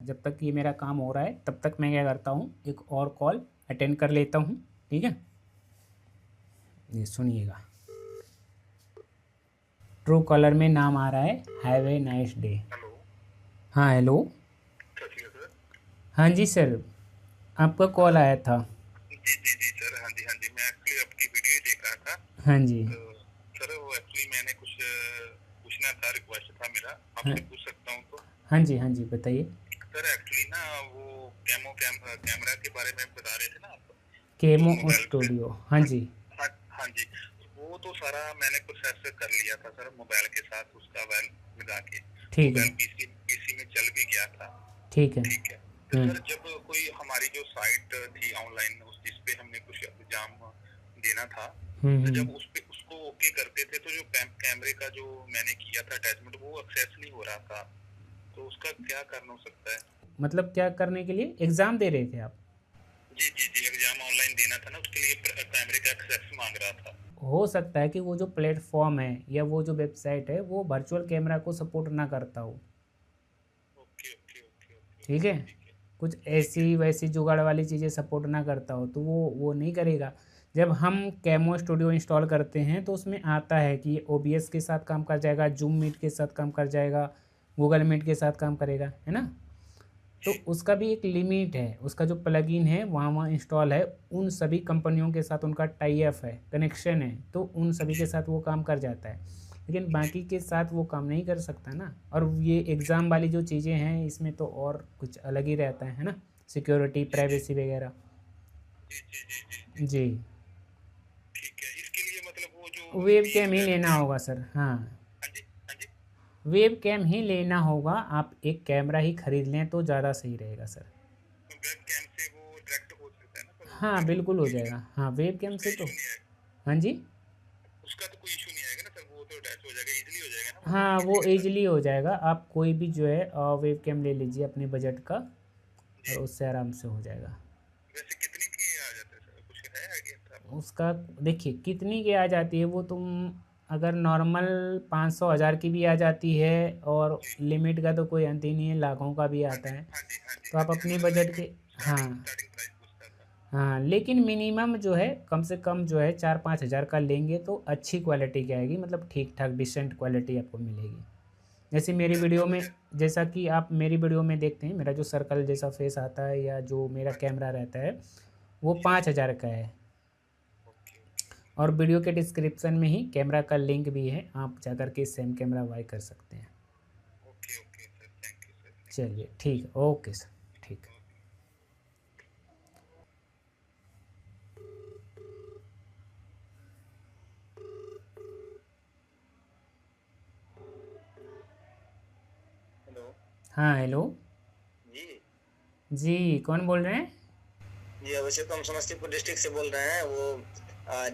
जब तक ये मेरा काम हो रहा है तब तक मैं क्या करता हूँ, एक और कॉल अटेंड कर लेता हूँ। ठीक है, ये सुनिएगा। ट्रू कॉलर में नाम आ रहा है have a nice day. Hello. हाँ हेलो। सर। हाँ जी सर, आपका कॉल आया था। जी जी जी सर, हाँ जी हाँ जी, मैं एक्चुअली आपकी वीडियो ही देख रहा था। हाँ जी। तो सर वो एक्चुअली मैंने कुछ पूछना था, रिक्वेस्ट था मेरा, हाँ आपसे पूछ सकता हूँ तो? हाँ जी, हाँ जी बताइए। सर एक्चुअली ना वो कैमरा के बारे में बता रहे थे ना आप, जो केमो मोबाइल पे। स्टूडियो, हाँ हाँ जी। हाँ हाँ जी। वो तो सारा मैंने प्रोसेस कर लिया था सर, मोबाइल के साथ उसका वेल लगा के। ठीक है। मोबाइल पीसी पीसी में चल भी गया था। ठीक है। ठीक है। तो सर जब कोई हमारी जो साइट थी ऑनलाइन, उस जिस पे हमने कुछ एग्जाम देना था, तो जब उस पे उसको ओके करते थे तो जो कैमरे का जो मैंने किया था अटैचमेंट, वो एक्सेस नहीं हो रहा था। तो उसका क्या कारण हो सकता है? मतलब क्या करने के लिए एग्ज़ाम दे रहे थे आप? जी जी जी, एग्जाम ऑनलाइन देना था ना, उसके लिए कैमरे का एक्सेस मांग रहा था। हो सकता है कि वो जो प्लेटफॉर्म है या वो जो वेबसाइट है वो वर्चुअल कैमरा को सपोर्ट ना करता हो। ओके ओके ओके ओके ठीक ओके, है, ठीक है। कुछ ठीक है। ऐसी वैसी जुगाड़ वाली चीज़ें सपोर्ट ना करता हो तो वो नहीं करेगा। जब हम कैमो स्टूडियो इंस्टॉल करते हैं तो उसमें आता है कि ये ओबीएस के साथ काम कर जाएगा, जूम मीट के साथ काम कर जाएगा, गूगल मीट के साथ काम करेगा, है ना। तो जी उसका भी एक लिमिट है, उसका जो प्लगइन है वहाँ वहाँ इंस्टॉल है, उन सभी कंपनियों के साथ उनका टाई अप है, कनेक्शन है, तो उन सभी के जी साथ वो काम कर जाता है। लेकिन जी बाकी के साथ वो काम नहीं कर सकता ना। और ये एग्ज़ाम वाली जो चीज़ें हैं इसमें तो और कुछ अलग ही रहता है ना, सिक्योरिटी जी जी प्राइवेसी वगैरह। जी जी जी जी जी। जी। ठीक है, इसके लिए मतलब वो जो वेब मेन कैम ही लेना वेबकैम। होगा सर, हाँ। हाँ जी हाँ जी। वेब कैम ही लेना होगा, आप एक कैमरा ही खरीद लें तो ज़्यादा सही रहेगा सर। तो वेबकैम से वो डायरेक्ट हो सकता है ना सर, हाँ उसका तो बिल्कुल हो कोई इशू, जाएगा, हाँ वेब कैम उसका से तो। इशू नहीं आएगा? हाँ जी। उसका तो कोई इशू नहीं आएगा ना सर, वो तो अटैच हो जाएगा, इजीली हो जाएगा ना वो हाँ पीसी वो के साथ? ईजिली हो जाएगा, आप कोई भी जो है वेब कैम ले लीजिए अपने बजट का, और जी। उससे आराम से हो जाएगा। वैसे कितने की आ जाता है सर, कुछ है आइडिया था आपको? उसका देखिए कितनी की आ जाती है वो, तुम अगर नॉर्मल 500 हज़ार की भी आ जाती है, और जी। लिमिट का तो कोई अंत ही नहीं है, लाखों का भी हाँ आता जी है। हाँ जी हाँ जी तो हाँ आप जी, हाँ अपने मतलब मैं बजट के, हाँ। स्टार्टिंग स्टार्टिंग प्राइस पूछता था। हाँ लेकिन मिनिमम जो है कम से कम जो है 4-5 हज़ार का लेंगे तो अच्छी क्वालिटी की आएगी, मतलब ठीक ठाक डिसेंट क्वालिटी आपको मिलेगी। जैसे मेरी चार वीडियो पाँच में, हजार जैसा कि आप मेरी वीडियो में देखते हैं मेरा जो सर्कल जैसा फेस आता है या जो मेरा हाँ जी। कैमरा रहता है वो जी जी। 5 हज़ार का है। ओके ओके ओके और ओके। वीडियो के डिस्क्रिप्शन में ही कैमरा का लिंक भी है, आप जाकर के सेम कैमरा बाय कर सकते हैं। Okay okay sir, thank you sir, thank you चलिए सो ठीक मच। है, ओके सर, ठीक है। ओके। हेलो। हाँ हेलो। जी जी कौन बोल रहे हैं? जी, अभिषेक, हम समस्तीपुर डिस्ट्रिक्ट से बोल रहे हैं। वो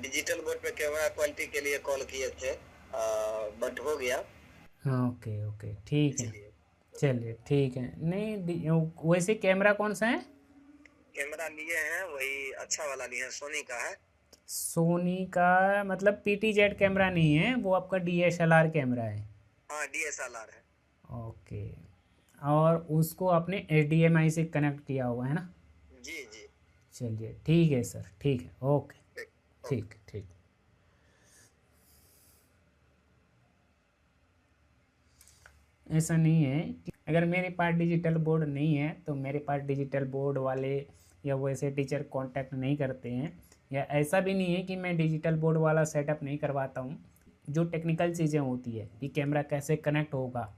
डिजिटल बोर्ड पे कैमरा क्वालिटी के लिए कॉल किए थे, बट हो गया हाँ ओके ओके ठीक है। इसलिए। चलिए ठीक है, नहीं वैसे कैमरा कौन सा है? कैमरा लिए हैं, वही अच्छा वाला लिए हैं, सोनी का है। सोनी का मतलब पीटी जेड कैमरा नहीं है, वो आपका डीएसएलआर कैमरा है। हाँ, डीएसएलआर है। ओके। और उसको आपने एचडीएमआई से कनेक्ट किया हुआ है ना? जी जी। चलिए ठीक है सर, ठीक है, ओके। ठीक। ओके। ठीक ठीक। ऐसा नहीं है कि अगर मेरे पास डिजिटल बोर्ड नहीं है तो मेरे पास डिजिटल बोर्ड वाले या वैसे टीचर कांटेक्ट नहीं करते हैं, या ऐसा भी नहीं है कि मैं डिजिटल बोर्ड वाला सेटअप नहीं करवाता हूँ। जो टेक्निकल चीज़ें होती है कि कैमरा कैसे कनेक्ट होगा,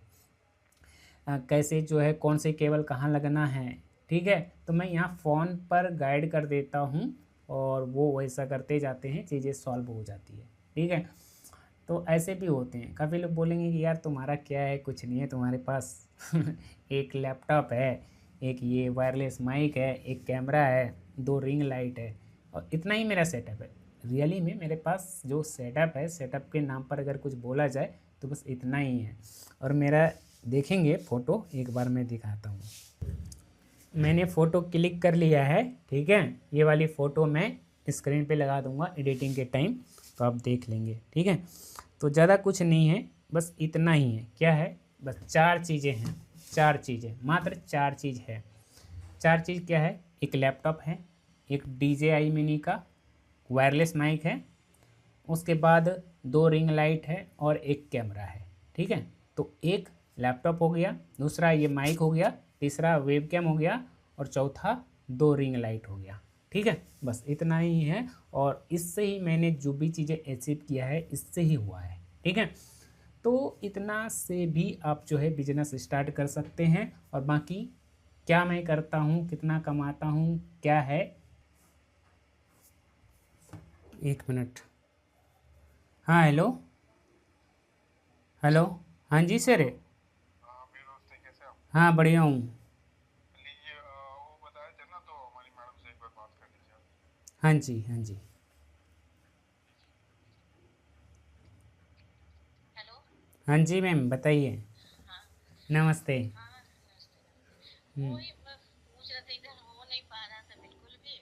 कैसे जो है कौन से केबल कहाँ लगना है, ठीक है, तो मैं यहाँ फ़ोन पर गाइड कर देता हूँ, और वो वैसा करते जाते हैं, चीज़ें सॉल्व हो जाती है। ठीक है। तो ऐसे भी होते हैं, काफ़ी लोग बोलेंगे कि यार तुम्हारा क्या है, कुछ नहीं है तुम्हारे पास एक लैपटॉप है, एक ये वायरलेस माइक है, एक कैमरा है, 2 रिंग लाइट है, और इतना ही मेरा सेटअप है। रियली में मेरे पास जो सेटअप है, सेटअप के नाम पर अगर कुछ बोला जाए तो बस इतना ही है। और मेरा देखेंगे फ़ोटो, एक बार मैं दिखाता हूँ। मैंने फ़ोटो क्लिक कर लिया है, ठीक है, ये वाली फ़ोटो मैं स्क्रीन पे लगा दूंगा एडिटिंग के टाइम, तो आप देख लेंगे, ठीक है। तो ज़्यादा कुछ नहीं है, बस इतना ही है। क्या है? बस 4 चीज़ें हैं। 4 चीज़ें, मात्र 4 चीज़ है। 4 चीज़ क्या है? एक लैपटॉप है, एक DJI मिनी का वायरलेस माइक है, उसके बाद 2 रिंग लाइट है और एक कैमरा है। ठीक है, तो एक लैपटॉप हो गया, दूसरा ये माइक हो गया, तीसरा वेबकैम हो गया और चौथा 2 रिंग लाइट हो गया। ठीक है, बस इतना ही है और इससे ही मैंने जो भी चीज़ें अचीव किया है इससे ही हुआ है। ठीक है, तो इतना से भी आप जो है बिजनेस स्टार्ट कर सकते हैं। और बाकी क्या मैं करता हूँ, कितना कमाता हूँ, क्या है, 1 मिनट। हाँ हेलो, हेलो, हाँ जी सर। हाँ मेरे दोस्त है, कैसे आप? हाँ बढ़िया हूँ। लीजिए, वो बताए थे ना, तो हमारी मैडम से एक बार बात कर लीजिए आप। हाँ जी, हाँ जी। हेलो। हाँ जी मैम बताइए। हाँ नमस्ते। हाँ नमस्ते। हम्म वही मैं पूछ रहा था, इधर हो नहीं पा रहा था बिल्कुल भी।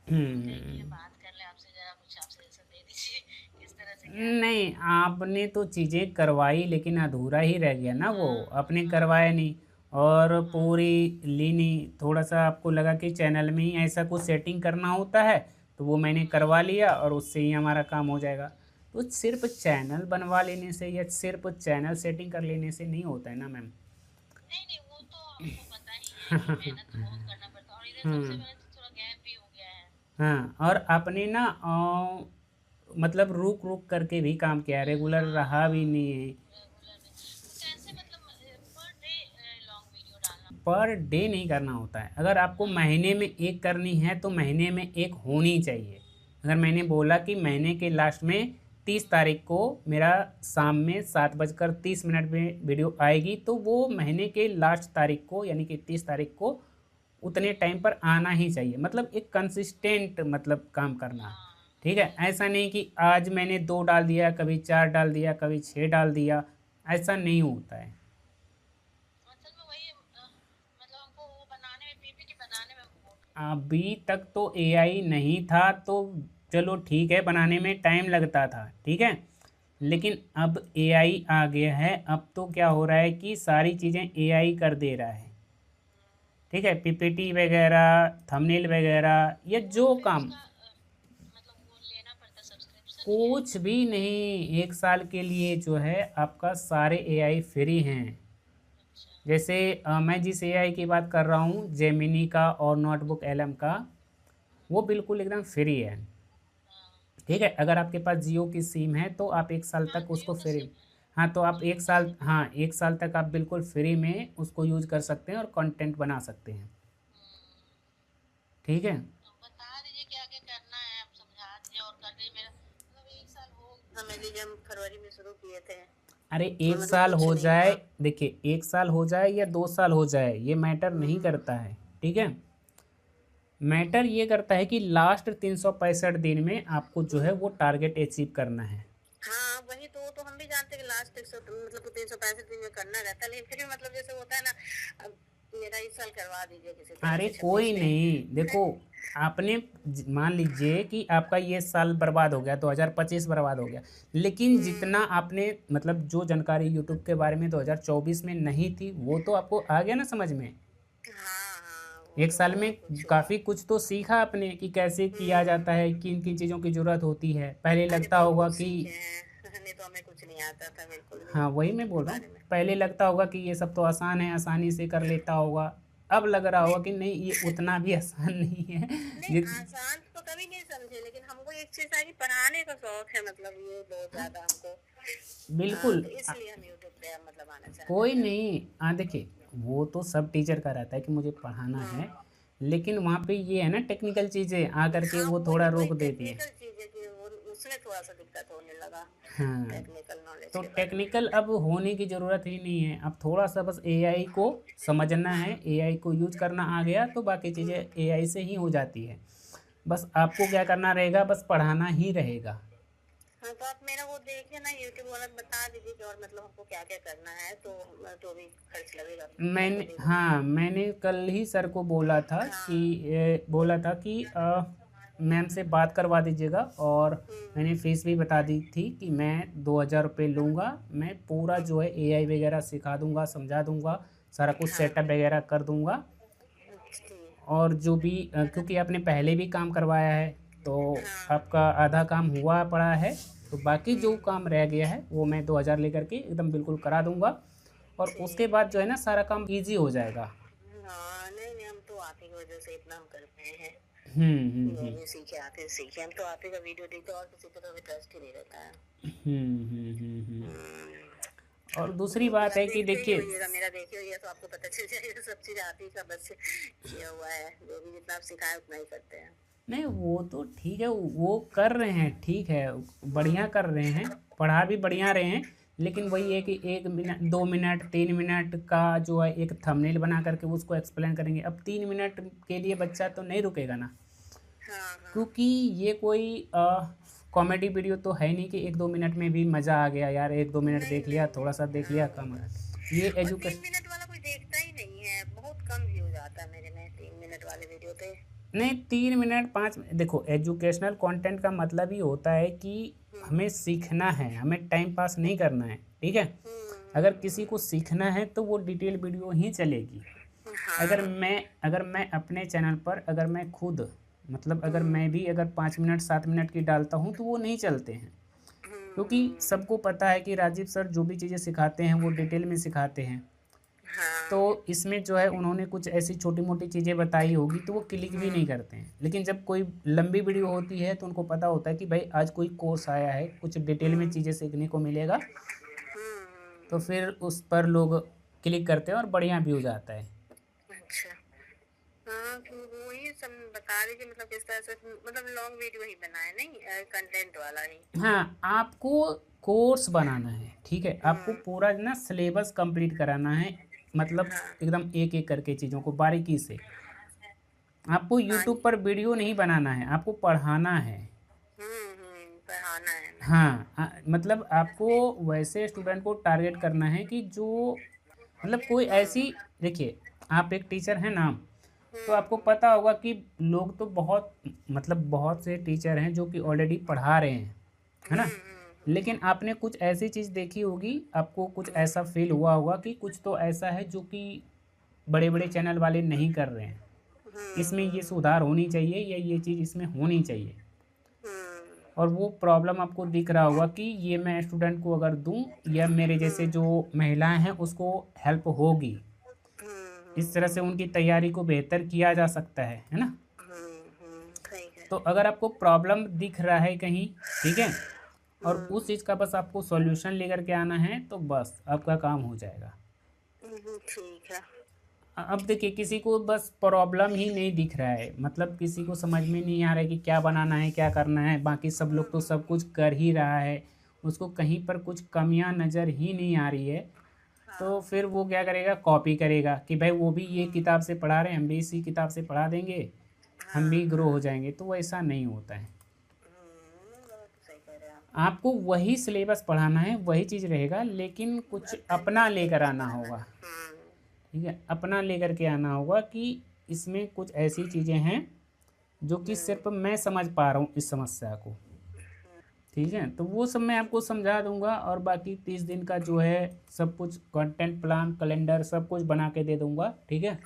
सोचे कि हम्म। बात कर ले आपसे, जरा कुछ आप सजेशन दे दीजिए किस तरह से क्या करें। नहीं, आपने तो चीज़ें करवाई लेकिन अधूरा ही रह गया ना, वो हाँ आपने हाँ करवाया नहीं और हाँ पूरी ली नहीं। थोड़ा सा आपको लगा कि चैनल में ही ऐसा कुछ सेटिंग करना होता है तो वो मैंने करवा लिया और उससे ही हमारा काम हो जाएगा। तो सिर्फ चैनल बनवा लेने से या सिर्फ चैनल सेटिंग कर लेने से नहीं होता है ना मैम। नहीं नहीं, वो तो हमको पता ही है कि मेहनत तो बहुत करना पड़ता है, और इधर सबसे हम्म। पहले तो थोड़ा गैप भी हो गया है। हाँ, और आपने ना मतलब रुक रुक करके भी काम किया, रेगुलर हाँ रहा भी हाँ, नहीं है। रेगुलर नहीं तो कैसे, मतलब पर डे लॉन्ग वीडियो डालना। पर डे नहीं करना होता है। अगर आपको हाँ महीने में एक करनी है तो महीने में एक होनी चाहिए। अगर मैंने बोला कि महीने के लास्ट में 30 तारीख को मेरा शाम में 7:30 में वीडियो आएगी तो वो महीने के लास्ट तारीख को यानी कि 30 तारीख को उतने टाइम पर आना ही चाहिए। मतलब एक कंसिस्टेंट मतलब काम करना। हाँ ठीक है, वही ऐसा वही। नहीं कि आज मैंने 2 डाल दिया, कभी 4 डाल दिया, कभी 6 डाल दिया, ऐसा नहीं होता है। असल में वही मतलब हमको वो बनाने में, पीपीटी बनाने में बहुत। अभी तक तो एआई नहीं था तो चलो ठीक है, बनाने में टाइम लगता था। ठीक है, लेकिन अब एआई आ गया है। अब तो क्या हो रहा है कि सारी चीज़ें एआई कर दे रहा है। ठीक है, पीपीटी वगैरह, थंबनेल वगैरह या तो जो फिर काम, उसका मतलब वो लेना पड़ता, सब्सक्रिप्शन है? कुछ भी नहीं। 1 साल के लिए जो है आपका सारे एआई फ्री हैं। अच्छा। जैसे मैं जिस एआई की बात कर रहा हूँ, जेमिनी का और नोटबुक एलएम का, वो बिल्कुल एकदम फ्री है। हाँ ठीक है, अगर आपके पास जियो की सिम है तो आप 1 साल हाँ, तक जियो उसको का फ्री। सिम है। हाँ, तो आप जियो एक का साल, सिम है। हाँ 1 साल तक आप बिल्कुल फ्री में उसको यूज कर सकते हैं और कंटेंट बना सकते हैं। ठीक है। तो बता दीजिए क्या क्या करना है, आप समझा दीजिए और कर दीजिए। मेरा मतलब 1 साल हो समझ लीजिए, हम फरवरी में शुरू किए थे अरे और एक मतलब साल कुछ हो नहीं जाए, हुआ। देखिए 1 साल हो जाए या 2 साल हो जाए ये मैटर नहीं हम्म, करता है। ठीक है, मैटर ये करता है कि लास्ट 365 दिन में आपको जो है वो टारगेट अचीव करना है। हाँ वही तो, वो तो हम भी जानते हैं कि लास्ट 100 मतलब 365 दिन में करना रहता है, लेकिन फिर भी मतलब जैसे होता है ना, अब मेरा इस साल करवा दीजिए किसी तरह अरे से कोई 26 में। नहीं, देखो आपने मान लीजिए कि आपका ये साल बर्बाद हो गया, 2025 बर्बाद हो गया, लेकिन जितना आपने मतलब जो जानकारी यूट्यूब के बारे में 2024 में नहीं थी वो तो आपको आ गया ना समझ में। हाँ हाँ, वो एक तो साल में बहुत कुछ हुआ। काफ़ी कुछ तो सीखा आपने कि कैसे किया जाता है, किन किन चीज़ों की ज़रूरत होती है। पहले अरे लगता बहुत होगा कुछ कि, सीखे हैं नहीं तो हमें कुछ नहीं आता था बिल्कुल भी हाँ वही मैं यूट्यूब के बोल रहा हूँ, बारे में। पहले लगता होगा कि ये सब तो आसान है, आसानी से कर लेता होगा। अब लग रहा नहीं होगा कि नहीं, ये उतना भी आसान नहीं है। नहीं, आसान तो कभी नहीं समझे, लेकिन हमको एक चीज है कि पढ़ाने का शौक है, मतलब ये बहुत ज्यादा हमको। हाँ बिल्कुल। तो इसलिए हम यूट्यूब पे मतलब आना चाहते कोई थे। नहीं, देखिए वो तो सब टीचर का रहता है कि मुझे पढ़ाना है, हाँ लेकिन वहाँ पे ये है ना टेक्निकल चीज़ें आ करके हाँ, वो थोड़ा वही वही रोक देती हैं। टेक्निकल चीज है कि वो उसमें थोड़ा सा दिक्कत होने लगा, हाँ, टेक्निकल नॉलेज तो के बारे में। टेक्निकल अब होने की ज़रूरत ही नहीं है। अब थोड़ा सा बस एआई को समझना है, एआई को यूज करना आ गया तो बाकी चीज़ें एआई से ही हो जाती है। बस आपको क्या करना रहेगा, बस पढ़ाना ही रहेगा। हाँ तो आप मेरा वो देखिए ना, यूट्यूब वाला बता दीजिए कि और मतलब हमको क्या क्या करना है, तो जो भी खर्च लगेगा मैं आपको मैंने, दे दूंगी। हाँ मैंने कल ही सर को बोला था कि हाँ मैम से बात करवा दीजिएगा और मैंने हम्म फीस भी बता दी थी कि मैं 2,000 रुपये लूँगा। मैं पूरा जो है एआई वगैरह सिखा दूँगा, समझा दूँगा, सारा कुछ सेटअप वगैरह कर दूंगा। और जो भी क्योंकि आपने पहले भी काम करवाया है तो आपका आधा काम हुआ पड़ा है, तो बाकी जो काम रह गया है वो मैं 2000 लेकर के एकदम बिल्कुल करा दूंगा, और उसके बाद जो है ना सारा काम इजी हो जाएगा। हाँ, नहीं हम तो आप ही की वजह से इतना हम कर पाए हैं। सीखे आते सीखे, हम तो आप ही का वीडियो देखते और किसी पे तो इंटरेस्ट ही नहीं रहता है। और दूसरी बात है कि देखिए मेरा देखिए तो आपको पता चल जाएगा सब चीज़ आप ही का बस किया हुआ है, जो भी जितना आप सिखाए उतना ही करते हैं। नहीं वो तो ठीक है, वो कर रहे हैं, ठीक है, बढ़िया कर रहे हैं, पढ़ा भी बढ़िया रहे हैं, लेकिन वही है कि 1 मिनट 2 मिनट 3 मिनट का जो है एक थंबनेल बना करके उसको एक्सप्लेन करेंगे। अब 3 मिनट के लिए बच्चा तो नहीं रुकेगा ना, क्योंकि ये कोई कॉमेडी वीडियो तो है नहीं कि 1-2 मिनट में भी मज़ा आ गया यार, 1-2 मिनट देख लिया, थोड़ा सा देख लिया, कम। ये एजुकेशन 3 मिनट वाला कोई देखता ही नहीं है, बहुत कम व्यूज आता है मेरे में 3 मिनट वाले वीडियो पे। नहीं 3 मिनट 5 देखो, एजुकेशनल कंटेंट का मतलब ही होता है कि हमें सीखना है, हमें टाइम पास नहीं करना है, ठीक है। अगर किसी को सीखना है तो वो डिटेल वीडियो ही चलेगी। अगर मैं अपने चैनल पर अगर मैं खुद मतलब अगर मैं भी अगर 5 मिनट 7 मिनट की डालता हूँ तो वो नहीं चलते हैं, क्योंकि सबको पता है कि राजीव सर जो भी चीज़ें सिखाते हैं वो डिटेल में सिखाते हैं। तो इसमें जो है उन्होंने कुछ ऐसी छोटी मोटी चीज़ें बताई होगी तो वो क्लिक भी नहीं करते हैं, लेकिन जब कोई लंबी वीडियो होती है तो उनको पता होता है कि भाई आज कोई कोर्स आया है, कुछ डिटेल में चीज़ें सीखने को मिलेगा, तो फिर उस पर लोग क्लिक करते हैं और बढ़िया व्यूज आता है। अच्छा, हाँ तो वही सब बता रही थी, मतलब किस तरह से मतलब लॉन्ग वीडियो ही बनाए, नहीं कंटेंट वाला ही। हाँ, आपको कोर्स बनाना है, ठीक है, आपको पूरा ना सिलेबस कंप्लीट कराना है, मतलब एकदम एक एक करके चीज़ों को बारीकी से। आपको यूट्यूब पर वीडियो नहीं बनाना है, आपको पढ़ाना है। पढ़ाना है। हाँ, मतलब आपको वैसे स्टूडेंट को टारगेट करना है कि जो मतलब कोई ऐसी, देखिए आप एक टीचर हैं ना, तो आपको पता होगा कि लोग तो बहुत से टीचर हैं जो कि ऑलरेडी पढ़ा रहे हैं, है ना, लेकिन आपने कुछ ऐसी चीज़ देखी होगी, आपको कुछ ऐसा फील हुआ होगा कि कुछ तो ऐसा है जो कि बड़े बड़े चैनल वाले नहीं कर रहे हैं, इसमें ये सुधार होनी चाहिए या ये चीज़ इसमें होनी चाहिए, और वो प्रॉब्लम आपको दिख रहा होगा कि ये मैं स्टूडेंट को अगर दूं या मेरे जैसे जो महिलाएं हैं उसको हेल्प होगी, इस तरह से उनकी तैयारी को बेहतर किया जा सकता है ना। तो अगर आपको प्रॉब्लम दिख रहा है कहीं, ठीक है, और उस चीज़ का बस आपको सॉल्यूशन लेकर के आना है तो बस आपका काम हो जाएगा। ठीक है। अब देखिए किसी को बस प्रॉब्लम ही नहीं दिख रहा है, मतलब किसी को समझ में नहीं आ रहा है कि क्या बनाना है क्या करना है, बाकी सब लोग तो सब कुछ कर ही रहा है, उसको कहीं पर कुछ कमियां नज़र ही नहीं आ रही है, तो फिर वो क्या करेगा, कॉपी करेगा कि भाई वो भी ये किताब से पढ़ा रहे हैं, हम भी इसी किताब से पढ़ा देंगे, हम भी ग्रो हो जाएंगे। तो वैसा नहीं होता है, आपको वही सिलेबस पढ़ाना है, वही चीज़ रहेगा, लेकिन कुछ अपना लेकर आना होगा, ठीक है, अपना लेकर के आना होगा कि इसमें कुछ ऐसी चीज़ें हैं जो कि सिर्फ मैं समझ पा रहा हूँ इस समस्या को, ठीक है, तो वो सब मैं आपको समझा दूंगा, और बाकी 30 दिन का जो है सब कुछ कंटेंट प्लान कैलेंडर सब कुछ बना के दे दूंगा, ठीक है,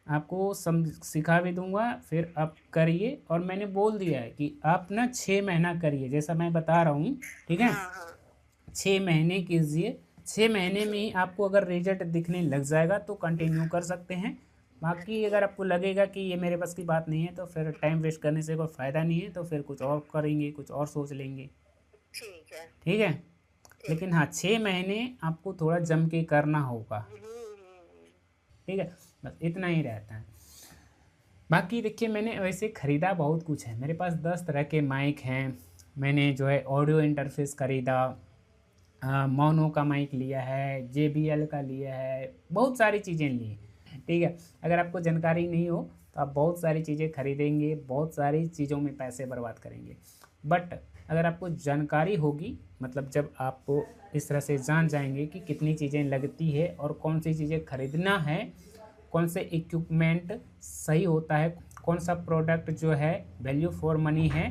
आपको सिखा भी दूंगा, फिर आप करिए। और मैंने बोल दिया है कि आप ना 6 महीना करिए, जैसा मैं बता रहा हूँ, ठीक है, 6 महीने कीजिए, 6 महीने में ही आपको अगर रिजल्ट दिखने लग जाएगा तो कंटिन्यू कर सकते हैं, बाकी अगर आपको लगेगा कि ये मेरे बस की बात नहीं है तो फिर टाइम वेस्ट करने से कोई फ़ायदा नहीं है, तो फिर कुछ और करेंगे, कुछ और सोच लेंगे, ठीक है, लेकिन हाँ 6 महीने आपको थोड़ा जम के करना होगा, ठीक है, बस इतना ही रहता है। बाकी देखिए मैंने वैसे ख़रीदा बहुत कुछ है, मेरे पास 10 तरह के माइक हैं, मैंने जो है ऑडियो इंटरफेस ख़रीदा, मोनो का माइक लिया है, JBL का लिया है, बहुत सारी चीज़ें ली, ठीक है। अगर आपको जानकारी नहीं हो तो आप बहुत सारी चीज़ें खरीदेंगे, बहुत सारी चीज़ों में पैसे बर्बाद करेंगे, बट अगर आपको जानकारी होगी, मतलब जब आप इस तरह से जान जाएंगे कि कितनी चीज़ें लगती है और कौन सी चीज़ें खरीदना है, कौन से इक्विपमेंट सही होता है, कौन सा प्रोडक्ट जो है वैल्यू फॉर मनी है,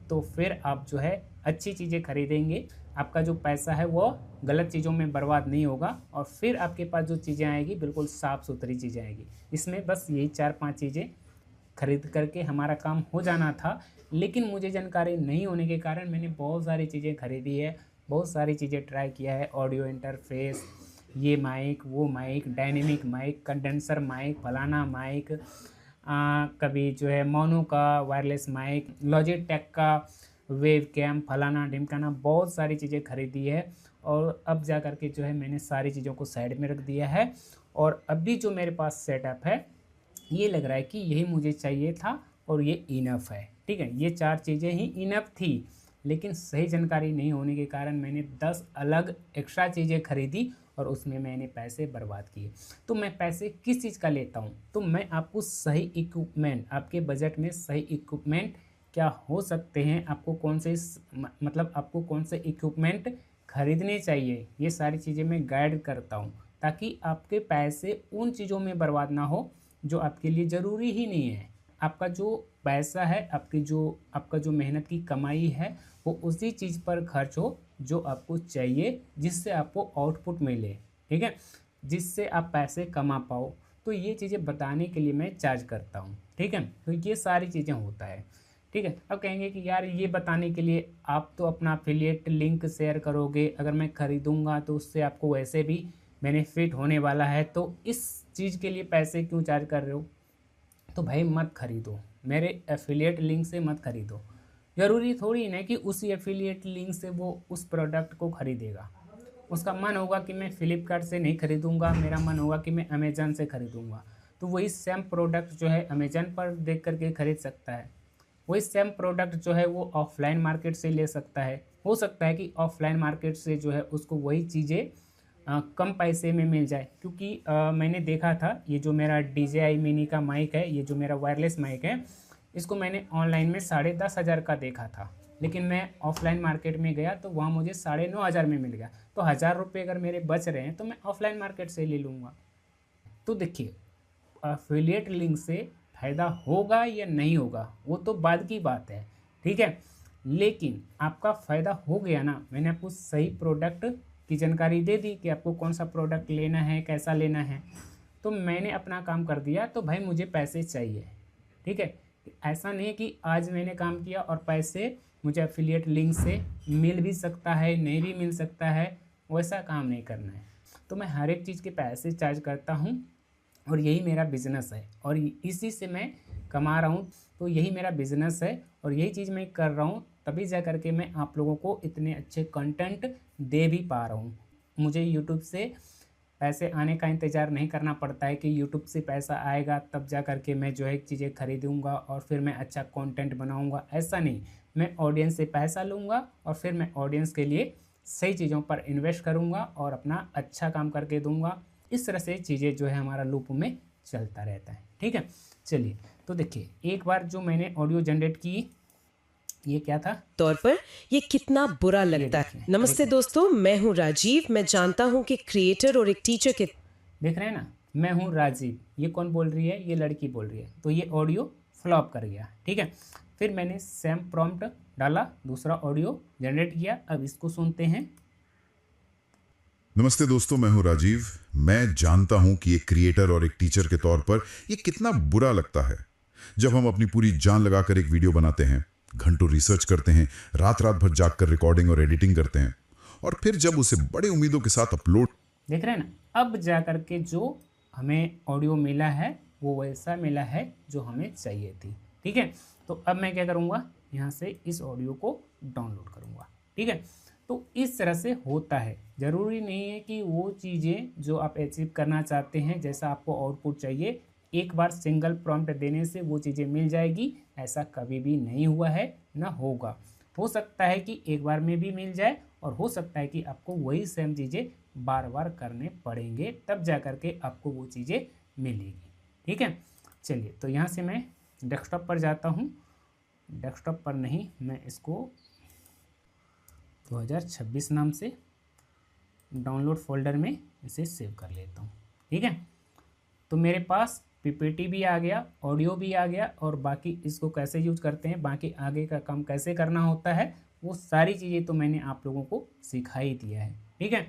तो फिर आप जो है अच्छी चीज़ें खरीदेंगे आपका जो पैसा है वो गलत चीज़ों में बर्बाद नहीं होगा और फिर आपके पास जो चीज़ें आएगी बिल्कुल साफ़ सुथरी चीज़ें आएगी। इसमें बस यही 4-5 चीज़ें खरीद करके हमारा काम हो जाना था, लेकिन मुझे जानकारी नहीं होने के कारण मैंने बहुत सारी चीज़ें खरीदी है, बहुत सारी चीज़ें ट्राई किया है। ऑडियो इंटरफेस, ये माइक, वो mike, dynamic mike, condenser mike, फलाना माइक, कभी जो है मोनो का वायरलेस माइक, लॉजिटेक का वेब कैम, फलाना ढिमकाना, बहुत सारी चीज़ें खरीदी है। और अब जा कर के जो है मैंने सारी चीज़ों को साइड में रख दिया है और अभी जो मेरे पास सेटअप है ये लग रहा है कि यही मुझे चाहिए था और ये इनफ है। ठीक है, ये 4 चीज़ें ही इनफ थी, लेकिन सही जानकारी नहीं होने के कारण मैंने 10 अलग एक्स्ट्रा चीज़ें खरीदी और उसमें मैंने पैसे बर्बाद किए। तो मैं पैसे किस चीज़ का लेता हूँ? तो मैं आपको सही इक्विपमेंट, आपके बजट में सही इक्विपमेंट क्या हो सकते हैं, आपको कौन से मतलब आपको कौन से इक्विपमेंट खरीदने चाहिए, ये सारी चीज़ें मैं गाइड करता हूँ ताकि आपके पैसे उन चीज़ों में बर्बाद ना हो जो आपके लिए ज़रूरी ही नहीं है। आपका जो पैसा है, आपका जो मेहनत की कमाई है वो उसी चीज़ पर खर्च हो जो आपको चाहिए, जिससे आपको आउटपुट मिले। ठीक है, जिससे आप पैसे कमा पाओ। तो ये चीज़ें बताने के लिए मैं चार्ज करता हूँ। ठीक है, तो ये सारी चीज़ें होता है। ठीक है, अब कहेंगे कि यार ये बताने के लिए आप तो अपना एफिलिएट लिंक शेयर करोगे, अगर मैं ख़रीदूँगा तो उससे आपको वैसे भी बेनिफिट होने वाला है, तो इस चीज़ के लिए पैसे क्यों चार्ज कर रहे हो? तो भाई मत खरीदो, मेरे एफिलिएट लिंक से मत खरीदो। ज़रूरी थोड़ी ना कि उसी एफिलिएट लिंक से वो उस प्रोडक्ट को खरीदेगा। उसका मन होगा कि मैं फ्लिपकार्ट से नहीं खरीदूँगा, मेरा मन होगा कि मैं अमेज़न से खरीदूँगा, तो वही सेम प्रोडक्ट जो है अमेज़न पर देख करके खरीद सकता है। वही सेम प्रोडक्ट जो है वो ऑफलाइन मार्केट से ले सकता है। हो सकता है कि ऑफलाइन मार्केट से जो है उसको वही चीज़ें कम पैसे में मिल जाए, क्योंकि मैंने देखा था ये जो मेरा DJI मिनी का माइक है, ये जो मेरा वायरलेस माइक है, इसको मैंने ऑनलाइन में 10,500 का देखा था, लेकिन मैं ऑफलाइन मार्केट में गया तो वहाँ मुझे 9,500 में मिल गया। तो 1,000 रुपये अगर मेरे बच रहे हैं तो मैं ऑफलाइन मार्केट से ले लूँगा। तो देखिए, एफिलिएट लिंक से फ़ायदा होगा या नहीं होगा वो तो बाद की बात है। ठीक है, लेकिन आपका फ़ायदा हो गया ना, मैंने आपको सही प्रोडक्ट की जानकारी दे दी कि आपको कौन सा प्रोडक्ट लेना है, कैसा लेना है, तो मैंने अपना काम कर दिया, तो भाई मुझे पैसे चाहिए। ठीक है, ऐसा नहीं है कि आज मैंने काम किया और पैसे मुझे एफिलिएट लिंक से मिल भी सकता है, नहीं भी मिल सकता है, वैसा काम नहीं करना है। तो मैं हर एक चीज़ के पैसे चार्ज करता हूँ और यही मेरा बिज़नेस है और इसी से मैं कमा रहा हूँ। तो यही मेरा बिज़नेस है और यही चीज़ मैं कर रहा हूँ, तभी जा करके मैं आप लोगों को इतने अच्छे कंटेंट दे भी पा रहा हूँ। मुझे यूट्यूब से पैसे आने का इंतज़ार नहीं करना पड़ता है कि यूट्यूब से पैसा आएगा तब जा करके मैं जो है चीज़ें खरीदूँगा और फिर मैं अच्छा कंटेंट बनाऊँगा। ऐसा नहीं, मैं ऑडियंस से पैसा लूँगा और फिर मैं ऑडियंस के लिए सही चीज़ों पर इन्वेस्ट करूँगा और अपना अच्छा काम करके दूँगा। इस तरह से चीज़ें जो है हमारा लूप में चलता रहता है। ठीक है, चलिए तो देखिए, एक बार जो मैंने ऑडियो जनरेट की, ये क्या था तौर पर ये कितना बुरा लगता है। नमस्ते दोस्तों, मैं हूँ राजीव। मैं जानता हूँ कि क्रिएटर और एक टीचर के, देख रहे हैं ना, मैं हूँ राजीव। ये कौन बोल रही है? ये लड़की बोल रही है। तो ये ऑडियो फ्लॉप कर गया। ठीक है, फिर मैंने सेम प्रॉम्प्ट डाला, दूसरा ऑडियो जनरेट किया। अब इसको सुनते हैं। नमस्ते दोस्तों, मैं हूं राजीव। मैं जानता हूं कि एक क्रिएटर और एक टीचर के तौर पर ये कितना बुरा लगता है जब हम अपनी पूरी जान लगाकर एक वीडियो बनाते हैं, घंटों रिसर्च करते हैं, रात भर जागकर रिकॉर्डिंग और एडिटिंग करते हैं और फिर जब उसे बड़े उम्मीदों के साथ अपलोड। देख रहे हैं ना, अब जा करके जो हमें ऑडियो मिला है वो वैसा मिला है जो हमें चाहिए थी। ठीक है, तो अब मैं क्या करूँगा, यहाँ से इस ऑडियो को डाउनलोड करूँगा। ठीक है, तो इस तरह से होता है। ज़रूरी नहीं है कि वो चीज़ें जो आप अचीव करना चाहते हैं, जैसा आपको आउटपुट चाहिए, एक बार सिंगल प्रॉम्प्ट देने से वो चीज़ें मिल जाएगी। ऐसा कभी भी नहीं हुआ है, ना होगा। हो सकता है कि एक बार में भी मिल जाए और हो सकता है कि आपको वही सेम चीज़ें बार बार करने पड़ेंगे, तब जा कर के आपको वो चीज़ें मिलेगी। ठीक है, चलिए तो यहाँ से मैं डेस्कटॉप पर जाता हूँ। डेस्कटॉप पर नहीं, मैं इसको 2026 नाम से डाउनलोड फोल्डर में इसे सेव कर लेता हूँ। ठीक है, तो मेरे पास पीपीटी भी आ गया, ऑडियो भी आ गया और बाकी इसको कैसे यूज करते हैं, बाकी आगे का काम कैसे करना होता है वो सारी चीज़ें तो मैंने आप लोगों को सिखा ही दिया है। ठीक है,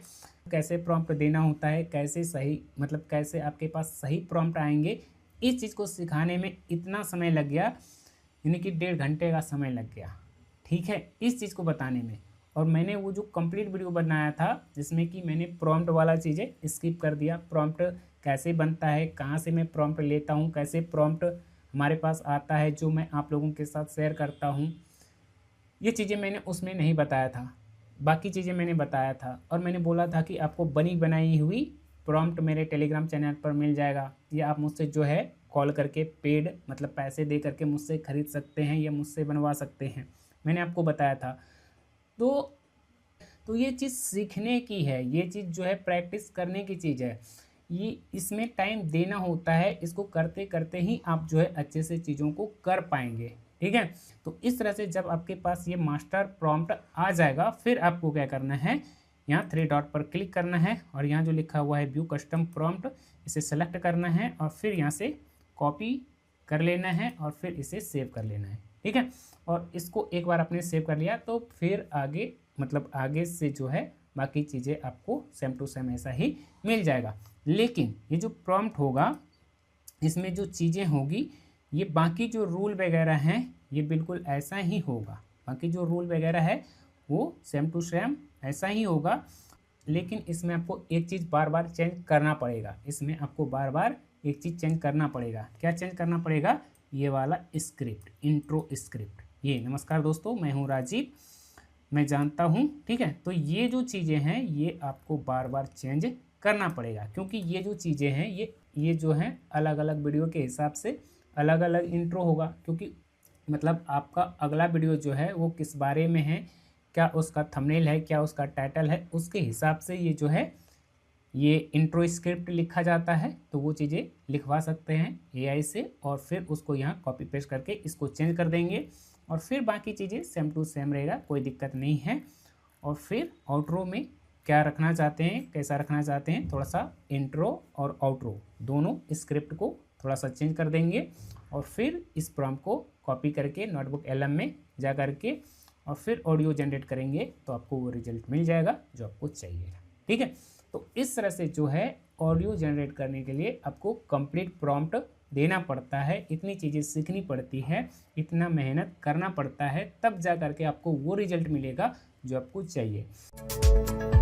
कैसे प्रॉम्प्ट देना होता है, कैसे सही मतलब कैसे आपके पास सही प्रॉम्प्ट आएंगे, इस चीज़ को सिखाने में इतना समय लग गया, यानी कि 1.5 घंटे का समय लग गया। ठीक है, इस चीज़ को बताने में। और मैंने वो जो कंप्लीट वीडियो बनाया था जिसमें कि मैंने प्रॉम्प्ट वाला चीज़ें स्किप कर दिया, प्रॉम्प्ट कैसे बनता है, कहाँ से मैं प्रॉम्प्ट लेता हूँ, कैसे प्रॉम्प्ट हमारे पास आता है जो मैं आप लोगों के साथ शेयर करता हूँ, ये चीज़ें मैंने उसमें नहीं बताया था। बाकी चीज़ें मैंने बताया था और मैंने बोला था कि आपको बनी बनाई हुई प्रॉम्प्ट मेरे टेलीग्राम चैनल पर मिल जाएगा, या आप मुझसे जो है कॉल करके पेड मतलब पैसे दे करके मुझसे ख़रीद सकते हैं या मुझसे बनवा सकते हैं, मैंने आपको बताया था। तो ये चीज़ सीखने की है, ये चीज़ जो है प्रैक्टिस करने की चीज़ है, ये इसमें टाइम देना होता है, इसको करते करते ही आप जो है अच्छे से चीज़ों को कर पाएंगे। ठीक है, तो इस तरह से जब आपके पास ये मास्टर प्रॉम्प्ट आ जाएगा, फिर आपको क्या करना है, यहाँ 3 डॉट पर क्लिक करना है और यहाँ जो लिखा हुआ है व्यू कस्टम प्रॉम्प्ट, इसे सेलेक्ट करना है और फिर यहाँ से कॉपी कर लेना है और फिर इसे सेव कर लेना है। ठीक है, और इसको एक बार आपने सेव कर लिया तो फिर आगे मतलब आगे से जो है बाकी चीज़ें आपको सेम टू सेम ऐसा ही मिल जाएगा। लेकिन ये जो प्रॉम्प्ट होगा इसमें जो चीज़ें होगी, ये बाकी जो रूल वगैरह हैं ये बिल्कुल ऐसा ही होगा, बाकी जो रूल वगैरह है वो सेम टू सेम ऐसा ही होगा। लेकिन इसमें आपको एक चीज़ बार बार चेंज करना पड़ेगा, इसमें आपको बार बार एक चीज़ चेंज करना पड़ेगा। क्या चेंज करना पड़ेगा, ये वाला स्क्रिप्ट, इंट्रो स्क्रिप्ट। ये नमस्कार दोस्तों, मैं हूँ राजीव, मैं जानता हूँ। ठीक है, तो ये जो चीज़ें हैं ये आपको बार बार चेंज करना पड़ेगा, क्योंकि ये जो चीज़ें हैं ये जो हैं अलग अलग वीडियो के हिसाब से अलग अलग इंट्रो होगा, क्योंकि मतलब आपका अगला वीडियो जो है वो किस बारे में है, क्या उसका थंबनेल है, क्या उसका टाइटल है, उसके हिसाब से ये जो है ये इंट्रो स्क्रिप्ट लिखा जाता है। तो वो चीज़ें लिखवा सकते हैं एआई से और फिर उसको यहाँ कॉपी पेस्ट करके इसको चेंज कर देंगे और फिर बाकी चीज़ें सेम टू सेम रहेगा, कोई दिक्कत नहीं है। और फिर आउटरो में क्या रखना चाहते हैं, कैसा रखना चाहते हैं, थोड़ा सा इंट्रो और आउटरो दोनों स्क्रिप्ट को थोड़ा सा चेंज कर देंगे और फिर इस प्रॉम्प्ट को कॉपी करके नोटबुक एलएम में जा करके और फिर ऑडियो जनरेट करेंगे तो आपको वो रिजल्ट मिल जाएगा जो आपको चाहिए। ठीक है, तो इस तरह से जो है ऑडियो जनरेट करने के लिए आपको कंप्लीट प्रॉम्प्ट देना पड़ता है, इतनी चीज़ें सीखनी पड़ती है, इतना मेहनत करना पड़ता है, तब जा करके आपको वो रिजल्ट मिलेगा जो आपको चाहिए।